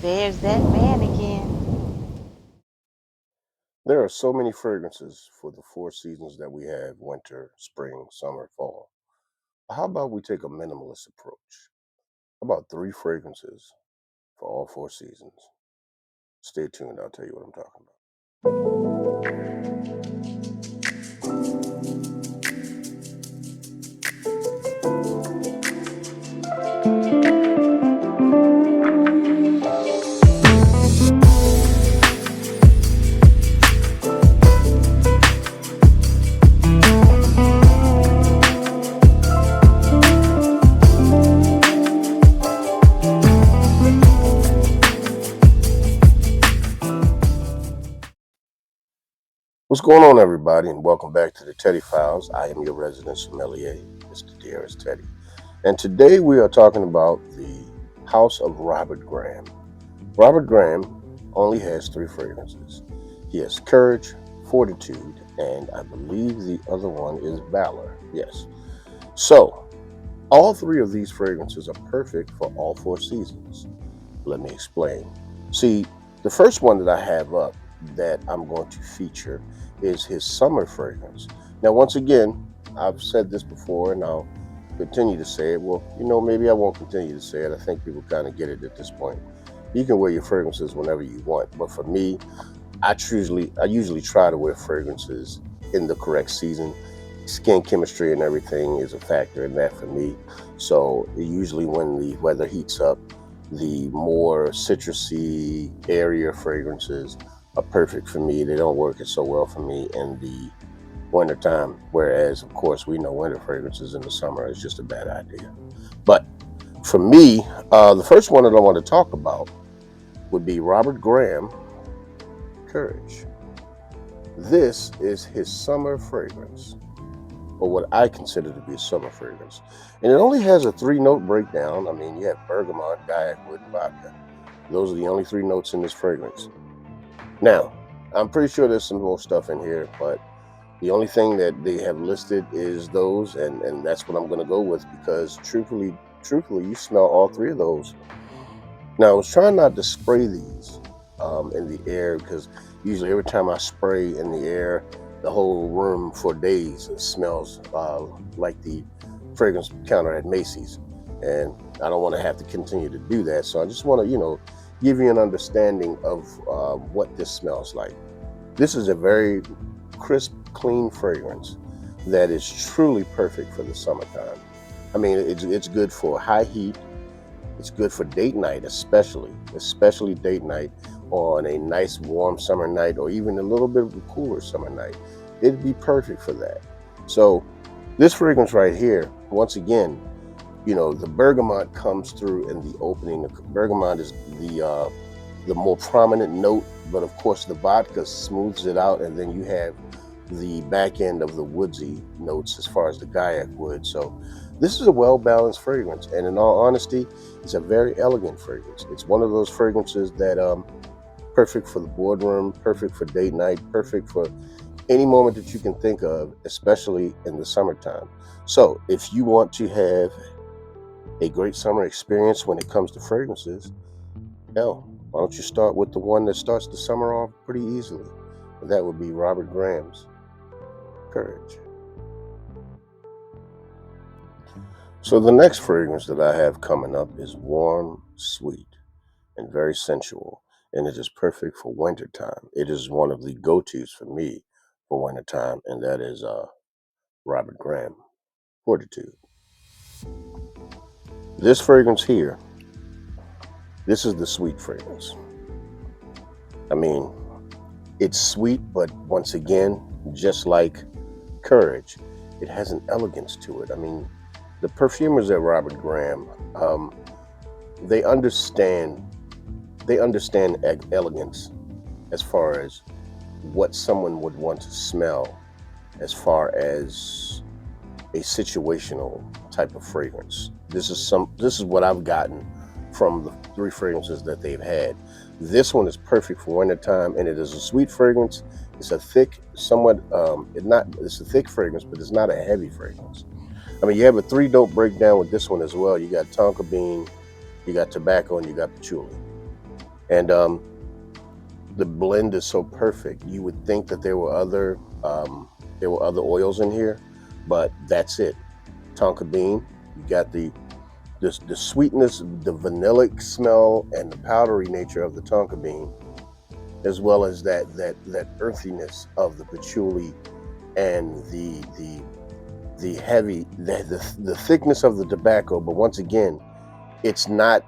There's that man again. There are so many fragrances for the four seasons that we have: winter, spring, summer, fall. How about we take a minimalist approach? How about three fragrances for all four seasons? Stay tuned, I'll tell you what I'm talking about. What's going on, everybody, and welcome back to the Teddy Files. I am your resident sommelier, Mr. Darius Teddy. And today we are talking about the House of Robert Graham. Robert Graham only has three fragrances. He has Courage, Fortitude, and I believe the other one is Valour. Yes. So, all three of these fragrances are perfect for all four seasons. Let me explain. See, the first one that I have up that I'm going to feature is his summer fragrance. Now, once again, I've said this before and I'll continue to say it. Well, maybe I won't continue to say it. I think people kind of get it at this point. You can wear your fragrances whenever you want, but for me, I usually try to wear fragrances in the correct season. Skin chemistry and everything is a factor in that for me. So usually when the weather heats up, the more citrusy, airier fragrances are perfect for me. They don't work so well for me in the wintertime. Whereas, of course, we know winter fragrances in the summer is just a bad idea. But for me, the first one that I want to talk about would be Robert Graham, Courage. This is his summer fragrance, or what I consider to be a summer fragrance. And it only has a three-note breakdown. I mean, you have bergamot, guaiac wood, and vodka. Those are the only three notes in this fragrance. Now, I'm pretty sure there's some more stuff in here, but the only thing that they have listed is those, and that's what I'm going to go with because truthfully, you smell all three of those. Now, I was trying not to spray these in the air because usually every time I spray in the air, the whole room for days smells like the fragrance counter at Macy's, and I don't want to have to continue to do that. So I just want to, give you an understanding of what this smells like. This is a very crisp, clean fragrance that is truly perfect for the summertime. I mean, it's good for high heat. It's good for date night, especially date night on a nice warm summer night or even a little bit of a cooler summer night. It'd be perfect for that. So this fragrance right here, once again, the bergamot comes through in the opening. The bergamot is the more prominent note, but of course the vodka smooths it out, and then you have the back end of the woodsy notes as far as the guaiac wood. So this is a well-balanced fragrance, and in all honesty, it's a very elegant fragrance. It's one of those fragrances that perfect for the boardroom, perfect for date night, perfect for any moment that you can think of, especially in the summertime. So if you want to have a great summer experience when it comes to fragrances, hell, why don't you start with the one that starts the summer off pretty easily? That would be Robert Graham's Courage. So the next fragrance that I have coming up is warm, sweet, and very sensual, and it is perfect for wintertime. It is one of the go-tos for me for wintertime, and that is Robert Graham, Fortitude. This fragrance here, this is the sweet fragrance. I mean, it's sweet, but once again, just like Courage, it has an elegance to it. I mean, the perfumers at Robert Graham, they understand elegance as far as what someone would want to smell, as far as a situational type of fragrance. This is what I've gotten from the three fragrances that they've had. This one is perfect for wintertime, and it is a sweet fragrance. It's a thick, somewhat it's a thick fragrance, but it's not a heavy fragrance. I mean, you have a three-note breakdown with this one as well. You got tonka bean, you got tobacco, and you got patchouli. And the blend is so perfect. You would think that there were other oils in here, but that's it. Tonka bean. You got the sweetness, the vanillic smell, and the powdery nature of the tonka bean, as well as that earthiness of the patchouli and the heavy the thickness of the tobacco. But once again, it's not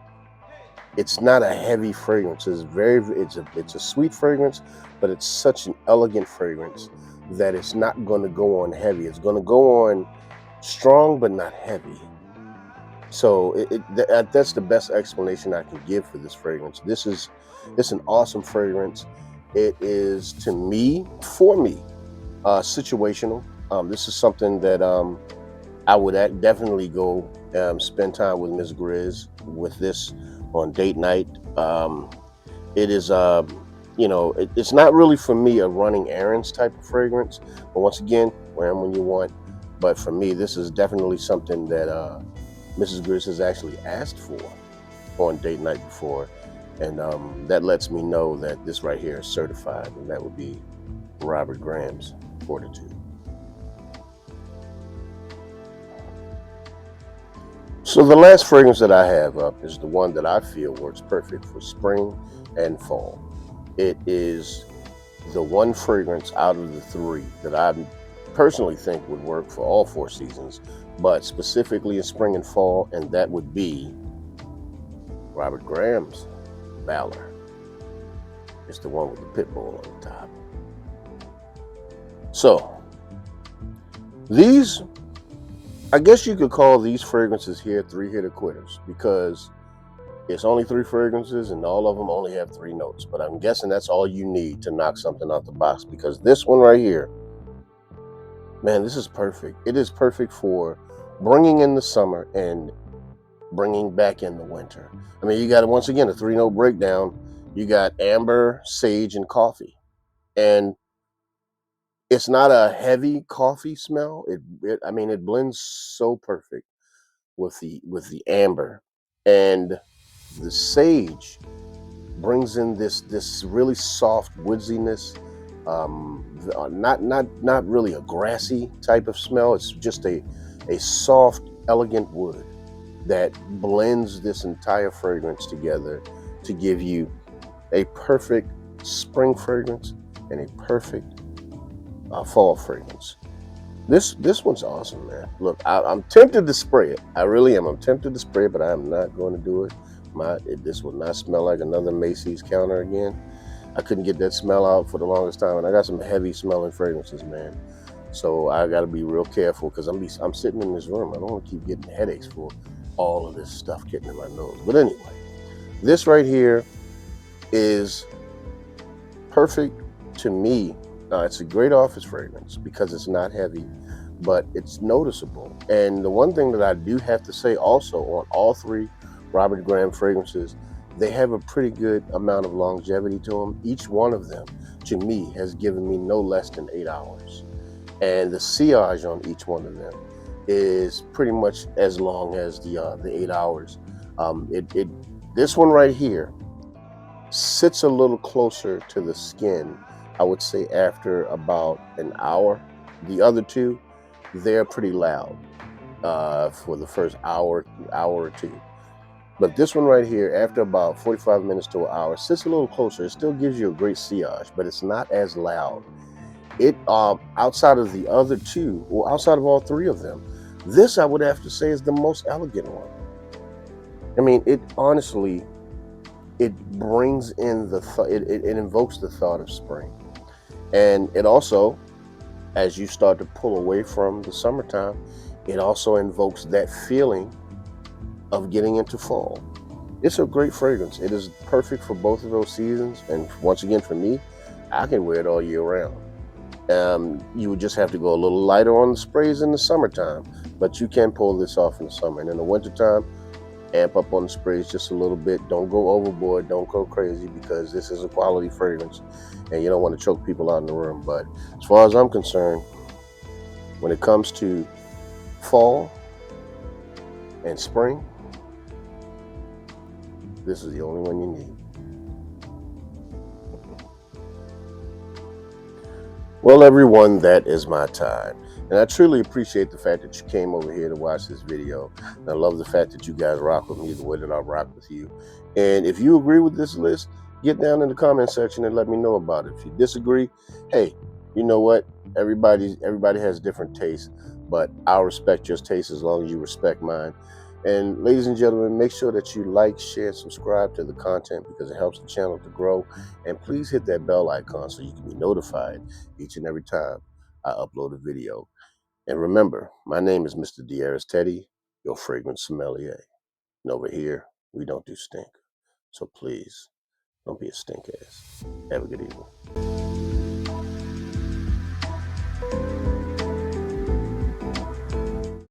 a heavy fragrance. It's a sweet fragrance, but it's such an elegant fragrance that it's not going to go on heavy. It's going to go on strong but not heavy. So that's the best explanation I can give for this fragrance. It's an awesome fragrance. It is, to me, for me, situational. This is something that I would definitely go spend time with Miss Grizz with this on date night. It is, it's not really for me a running errands type of fragrance. But once again, wear them when you want. But for me, this is definitely something that Mrs. Grizz has actually asked for on date night before. And that lets me know that this right here is certified, and that would be Robert Graham's Fortitude. So the last fragrance that I have up is the one that I feel works perfect for spring and fall. It is the one fragrance out of the three that I personally think would work for all 4 seasons, but specifically in spring and fall, and that would be Robert Graham's Valour. It's the one with the pit bull on the top. So these, I guess you could call these fragrances here 3-hitter quitters, because it's only 3 fragrances and all of them only have 3 notes. But I'm guessing that's all you need to knock something out the box, because this one right here, man, this is perfect. It is perfect for bringing in the summer and bringing back in the winter. I mean, you got, once again, a 3-note breakdown. You got amber, sage, and coffee. And it's not a heavy coffee smell. I mean, it blends so perfect with the amber, and the sage brings in this really soft woodsiness. Not really a grassy type of smell. It's just a soft, elegant wood that blends this entire fragrance together to give you a perfect spring fragrance and a perfect fall fragrance. This one's awesome, man. Look, I'm tempted to spray it. I really am. I'm tempted to spray it, but I am not going to do it. This will not smell like another Macy's counter again. I couldn't get that smell out for the longest time, and I got some heavy smelling fragrances, man. So I got to be real careful, because I'm sitting in this room. I don't want to keep getting headaches for all of this stuff getting in my nose. But anyway, this right here is perfect to me. It's a great office fragrance because it's not heavy, but it's noticeable. And the one thing that I do have to say also on all 3 Robert Graham fragrances, they have a pretty good amount of longevity to them. Each one of them, to me, has given me no less than 8 hours. And the sillage on each one of them is pretty much as long as the 8 hours. This one right here sits a little closer to the skin, I would say, after about an hour. The other 2, they're pretty loud for the first hour or 2. But this one right here, after about 45 minutes to an hour, sits a little closer. It still gives you a great sillage, but it's not as loud. It outside of the other 2, or outside of all 3 of them, this, I would have to say, is the most elegant one. I mean, it honestly, it brings in it invokes the thought of spring. And it also, as you start to pull away from the summertime, it also invokes that feeling of getting into fall. It's a great fragrance. It is perfect for both of those seasons. And once again, for me, I can wear it all year round. You would just have to go a little lighter on the sprays in the summertime, but you can pull this off in the summer. And in the wintertime, amp up on the sprays just a little bit. Don't go overboard. Don't go crazy, because this is a quality fragrance and you don't want to choke people out in the room. But as far as I'm concerned, when it comes to fall and spring, this is the only one you need. Well, everyone, that is my time. And I truly appreciate the fact that you came over here to watch this video. And I love the fact that you guys rock with me the way that I rock with you. And if you agree with this list, get down in the comment section and let me know about it. If you disagree, hey, you know what? Everybody has different tastes, but I'll respect your taste as long as you respect mine. And ladies and gentlemen, make sure that you like, share, and subscribe to the content because it helps the channel to grow. And please hit that bell icon so you can be notified each and every time I upload a video. And remember, my name is Mr. Diarras Teddy, your fragrance sommelier. And over here, we don't do stink. So please, don't be a stink ass. Have a good evening.